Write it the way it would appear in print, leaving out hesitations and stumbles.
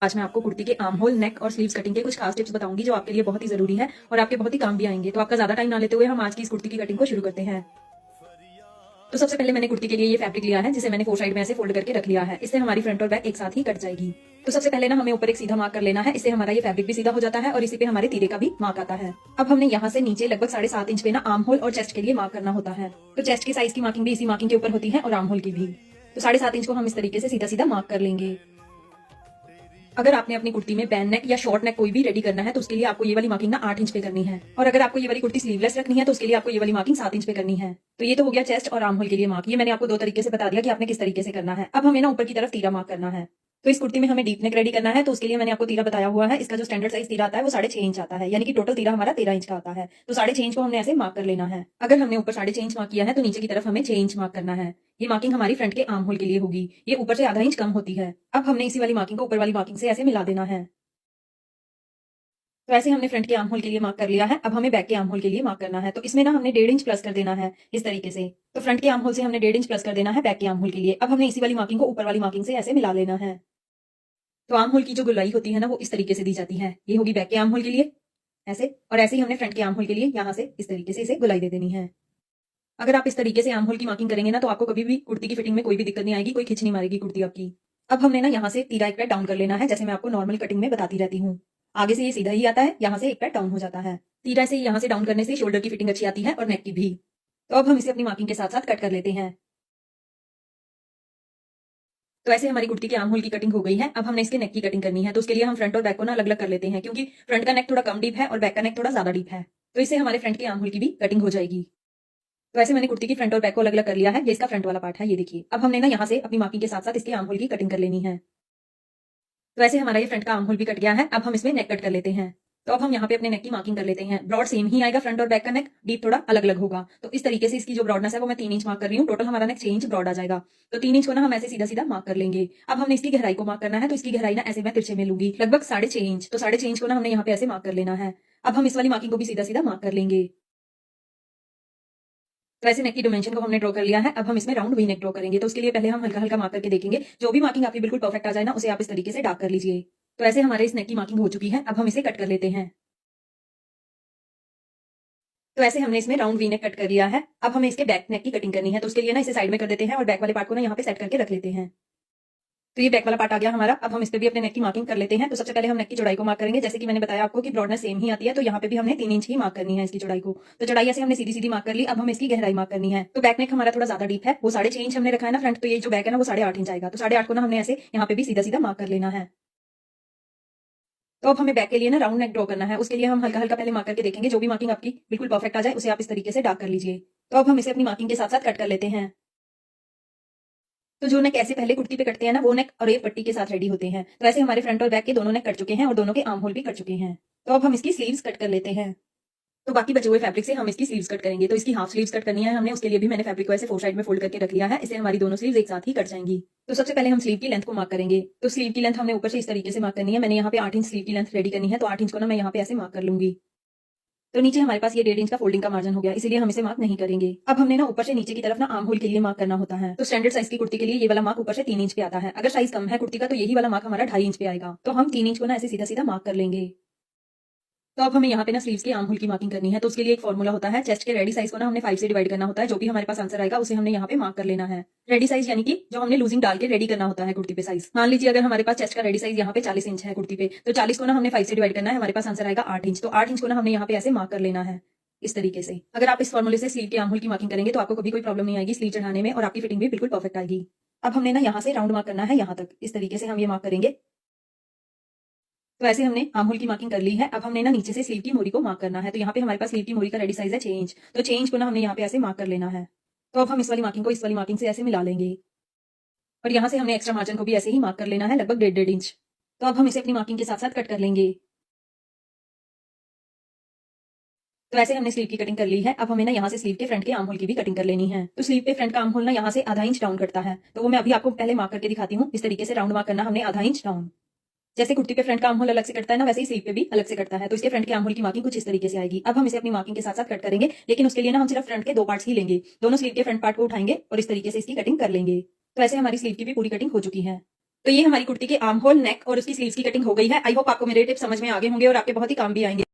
आज मैं आपको कुर्ती के आर्म होल, नेक और स्लीव्स कटिंग के कुछ खास टिप्स बताऊंगी जो आपके लिए बहुत ही जरूरी है और आपके बहुत ही काम भी आएंगे। तो आपका ज्यादा टाइम ना लेते हुए हम आज की इस कुर्ती की कटिंग को शुरू करते हैं। तो सबसे पहले मैंने कुर्ती के लिए ये फैब्रिक लिया है, जिसे मैंने 4 साइड में ऐसे फोल्ड करके रख लिया है। इससे हमारी फ्रंट और बैक एक साथ ही कट जाएगी। तो सबसे पहले ना हमें ऊपर एक सीधा मार्क कर लेना है। इससे हमारा ये फैब्रिक भी सीधा हो जाता है और इसी पे हमारे तीरे का भी मार्क आता है। अब हमने यहाँ से नीचे लगभग 7.5 इंच पे ना आर्म होल और चेस्ट के लिए मार्क करना होता है। तो चेस्ट की साइज की मार्किंग भी इसी मार्किंग के ऊपर होती है और आर्म होल की भी। तो 7.5 इंच को हम इस तरीके से सीधा सीधा मार्क कर लेंगे। अगर आपने अपनी कुर्ती में बैन नेक या शॉर्ट नेक कोई भी रेडी करना है तो उसके लिए आपको ये वाली मार्किंग ना 8 इंच पे करनी है। और अगर आपको ये वाली कुर्ती स्लीवलेस रखनी है तो उसके लिए आपको ये वाली मार्किंग 7 इंच पे करनी है। तो ये तो हो गया चेस्ट और आर्म होल के लिए मार्क। ये मैंने आपको 2 तरीके से बता दिया कि आपने किस तरीके से करना है। अब हमें ना ऊपर की तरफ तीरा मार्क करना है। तो इस कुर्ती में हमें डीप नेक रेडी करना है, तो उसके लिए मैंने आपको तीरा बताया हुआ है। इसका जो स्टैंडर्ड साइज तीरा आता है वो 6.5 इंच आता है, यानी कि टोटल तीरा हमारा 13 इंच का आता है। तो 6.5 इंच को हमने ऐसे मार्क कर लेना है। अगर हमने ऊपर 6.5 इंच मार्क किया है तो नीचे की तरफ हमें 6 इंच मार्क करना है। ये मार्किंग हमारी फ्रंट के आर्म होल के लिए होगी। ये ऊपर से आधा इंच कम होती है। अब हमने इसी वाली मार्किंग को ऊपर वाली मार्किंग से ऐसे मिला देना है। तो ऐसे हमने फ्रंट के आर्म होल के लिए मार्क कर लिया है। अब हमें बैक के आर्म होल के लिए मार्क करना है। तो इसमें ना हमने 1.5 इंच प्लस कर देना है इस तरीके से। तो फ्रंट के आर्म होल से हमने 1.5 इंच प्लस कर देना है बैक के आर्म होल के लिए। अब हमने इसी वाली मार्किंग को ऊपर वाली मार्किंग से ऐसे मिला लेना है। तो आर्म होल की जो गुलाई होती है ना वो इस तरीके से दी जाती है। ये होगी बैक के आर्म होल के लिए ऐसे, और ऐसे ही हमने फ्रंट के आर्म होल के लिए यहाँ से इस तरीके से इसे गुलाई दे देनी है। अगर आप इस तरीके से आर्म होल की मार्किंग करेंगे ना तो आपको कभी भी कुर्ती की फिटिंग में कोई भी दिक्कत नहीं आएगी, कोई खिंच नहीं मारेगी कुर्ती आपकी। अब हमने ना यहाँ से तीरा एक पैड डाउन कर लेना है, जैसे मैं आपको नॉर्मल कटिंग में बताती रहती हूँ। आगे से ये सीधा ही आता है, यहाँ से एक पैड डाउन हो जाता है। तीरा से यहाँ से डाउन करने से शोल्डर की फिटिंग अच्छी आती है और नेक की भी। तो अब हम इसे अपनी मार्किंग के साथ साथ कट कर लेते हैं। तो ऐसे हमारी कुर्ती के आर्म होल की कटिंग हो गई है। अब हमने इसके नेक की कटिंग करनी है, तो उसके लिए हम फ्रंट और बैक को ना अलग अलग कर लेते हैं, क्योंकि फ्रंट का नेक थोड़ा कम डीप है और बैक का नेक थोड़ा ज्यादा डीप है। तो इससे हमारे फ्रंट के आर्म होल की भी कटिंग हो जाएगी। तो ऐसे मैंने कुर्ती की फ्रंट और बैक को अलग अलग कर लिया है। ये इसका फ्रंट वाला पार्ट है, ये देखिए। अब हमने ना यहाँ से अपनी मार्किंग के साथ साथ इसके आर्म होल की कटिंग कर लेनी है। तो ऐसे हमारा ये फ्रंट का आर्म होल भी कट गया है। अब हम इसमें नेक कट कर लेते हैं। तो अब हम यहाँ पे अपने नेक की मार्किंग कर लेते हैं। ब्रॉड सेम ही आएगा फ्रंट और बैक का नेक, डीप थोड़ा अलग अलग होगा। तो इस तरीके से इसकी जो ब्रॉडनेस है वो मैं 3 इंच मार्क कर रही हूँ। टोटल हमारा नेक 6 इंच ब्रॉड आ जाएगा। तो 3 इंच को ना हम ऐसे सीधा सीधा मार्क कर लेंगे। अब हमने इसकी गहराई को मार्क करना है, तो इसकी गहराई ना ऐसे मैं तिरछे में लूंगी, लगभग 6.5 इंच। तो 6.5 इंच को ना हमने यहाँ पे ऐसे मार्क कर लेना है। अब हम इस वाली मार्किंग को भी सीधा सीधा मार्क कर लेंगे। तो ऐसे नेक की डायमेंशन को हमने ड्रॉ कर लिया है। अब हम इसमें राउंड वी नेक ड्रॉ करेंगे। तो उसके लिए पहले हम हल्का हल्का मार्क करके देखेंगे। जो भी मार्किंग आपकी बिल्कुल परफेक्ट आ जाए ना, उसे आप इस तरीके से डार्क कर लीजिए। तो ऐसे हमारे इस नेक की मार्किंग हो चुकी है। अब हम इसे कट कर लेते हैं। तो ऐसे हमने इसमें राउंड वी नेक कट कर लिया है। अब हमें इसके बैक नेक की कटिंग करनी है, तो उसके लिए ना इसे साइड में कर देते हैं और बैक वाले पार्ट को ना यहाँ पे सेट करके रख लेते हैं। तो ये बैक वाला पार्ट आ गया हमारा। अब हम इस पे भी अपने नेक की मार्किंग कर लेते हैं। तो सबसे पहले हम नेक की चौड़ाई को मार्क करेंगे। जैसे कि मैंने बताया आपको कि ब्रॉडनेस सेम ही आती है, तो यहाँ पे भी हमने 3 इंच ही मार्क करनी है इसकी चौड़ाई को। तो चौड़ाई ऐसे हमने सीधी सीधी मार्क कर ली। अब हम इसकी गहराई मार्क करनी है। तो बैक नेक हमारा थोड़ा ज्यादा डीप है, वो 6.5 इंच हमने रखा है ना फ्रंट, तो ये जो बैक है ना वो 8.5 इंच आएगा। तो 8.5 को ना हमने ऐसे यहाँ पे भी सीधा सीधा मार्क कर लेना है। तो अब हमें बैक के लिए ना राउंड नेक ड्रॉ करना है। उसके लिए हम हल्का हल्का पहले मार्क करके देखेंगे। जो भी मार्किंग आपकी बिल्कुल परफेक्ट आ जाए उसे आप इस तरीके से डार्क कर लीजिए। तो अब हम इसे अपनी मार्किंग के साथ साथ कट कर लेते हैं। तो जो नेक ऐसे पहले कुर्ती पे कटते हैं ना, वो नेक और एक पट्टी के साथ रेडी होते हैं। तो ऐसे हमारे फ्रंट और बैक के दोनों नेक कट चुके हैं और दोनों के आर्म होल भी कट चुके हैं। तो अब हम इसकी स्लीव्स कट कर लेते हैं। तो बाकी बचे हुए फैब्रिक से हम इसकी स्लीव्स कट करेंगे। तो इसकी हाफ स्लीव्स कट करनी है हमने, उसके लिए भी मैंने फैब्रिक को ऐसे 4 साइड में फोल्ड करके रख लिया है। इसे हमारी दोनों स्लीव्स एक साथ ही कट जाएंगी। तो सबसे पहले हम स्लीव की लेंथ को मार्क करेंगे। तो स्लीव की लेंथ हमने ऊपर से इस तरीके से मार्क करनी है। मैंने यहाँ पे 8 इंच स्लीव की लेंथ रेडी करनी है, तो 8 इंच को ना मैं यहाँ पे ऐसे मार्क कर लूंगी। तो नीचे हमारे पास ये 1.5 इंच का फोल्डिंग का मार्जिन हो गया, इसीलिए हम इसे मार्क नहीं करेंगे। अब हमने ना ऊपर से नीचे की तरफ ना आर्म होल के लिए मार्क करना होता है। तो स्टैंडर्ड साइज की कुर्ती के लिए ये वाला मार्क ऊपर से 3 इंच पे आता है। अगर साइज कम है कुर्ती का तो यही वाला मार्क हमारा 2.5 इंच पे आएगा। तो हम 3 इंच को ना ऐसे सीधा सीधा मार्क कर लेंगे। तो अब हमें यहाँ पे ना स्लीव्स के आर्म होल की मार्किंग करनी है। तो उसके लिए एक फॉर्मूला होता है। चेस्ट के रेडी साइज को ना हमने 5 से डिवाइड करना होता है। जो भी हमारे पास आंसर आएगा उसे हमने यहाँ पे मार्क कर लेना है। रेडी साइज यानी कि जो हमने लूजिंग डाल के रेडी करना होता है कुर्ती पे साइज। मान लीजिए अगर हमारे पास चेस्ट का रेडी साइज यहाँ पे 40 इंच है कुर्ती पे, तो 40 को ना हमने 5 से डिवाइड करना है। हमारे पास आंसर आएगा 8 इंच। तो 8 इंच को ना हमने यहाँ पे ऐसे मार्क कर लेना है इस तरीके से। अगर आप इस फॉर्मूले से स्लीव के आर्म होल की मार्किंग करेंगे तो आपको कभी कोई प्रॉब्लम नहीं आएगी स्लीव चढ़ाने में, और आपकी फिटिंग भी बिल्कुल परफेक्ट आएगी। अब हमने ना यहाँ से राउंड मार्क करना है, यहाँ तक इस तरीके से हम ये मार्क करेंगे। तो ऐसे हमने आर्म होल की मार्किंग कर ली है। अब हमने ना नीचे से स्लीव की मोरी को मार्क करना है। तो यहाँ पे हमारे पास स्लीव की मोरी का रेडी साइज है 6 इंच। तो 6 इंच को ना हमने यहाँ पे ऐसे मार्क कर लेना है। तो अब हम इस वाली मार्किंग को इस वाली मार्किंग से ऐसे मिला लेंगे, और यहाँ से हमने एक्स्ट्रा मार्जिन को भी ऐसे ही मार्क कर लेना है, लगभग 1.5 इंच। तो अब हम इसे अपनी मार्किंग के साथ साथ कट कर लेंगे। तो ऐसे हमने स्लीव की कटिंग कर ली है। अब हमें ना यहाँ से स्लीव के फ्रंट के आर्म होल की भी कटिंग कर लेनी है। तो स्लीव पे फ्रंट का आर्म होल ना यहाँ से आधा इंच डाउन करता है, तो वो मैं अभी आपको पहले मार्क करके दिखाती हूँ। इस तरीके से राउंड मार्क करना हमने आधा इंच डाउन। जैसे कुर्ती पे फ्रंट का आर्म होल अलग से कटता है ना, वैसे ही स्लीव पे भी अलग से कटता है। तो इसके फ्रंट के आर्म होल की मार्किंग कुछ इस तरीके से आएगी। अब हम इसे अपनी मार्किंग के साथ साथ कट करेंगे, लेकिन उसके लिए ना हम सिर्फ फ्रंट के 2 पार्ट्स ही लेंगे। दोनों स्लीव के फ्रंट पार्ट को उठाएंगे और इस तरीके से इसकी कटिंग कर लेंगे। तो ऐसे हमारी स्लीव की भी पूरी कटिंग हो चुकी है। तो ये हमारी कुर्ती के आर्म होल, नेक और उसकी स्लीव्स की कटिंग हो गई है। आई होप आपको मेरे टिप्स समझ में आ गए होंगे और आपके बहुत ही काम भी आएंगे।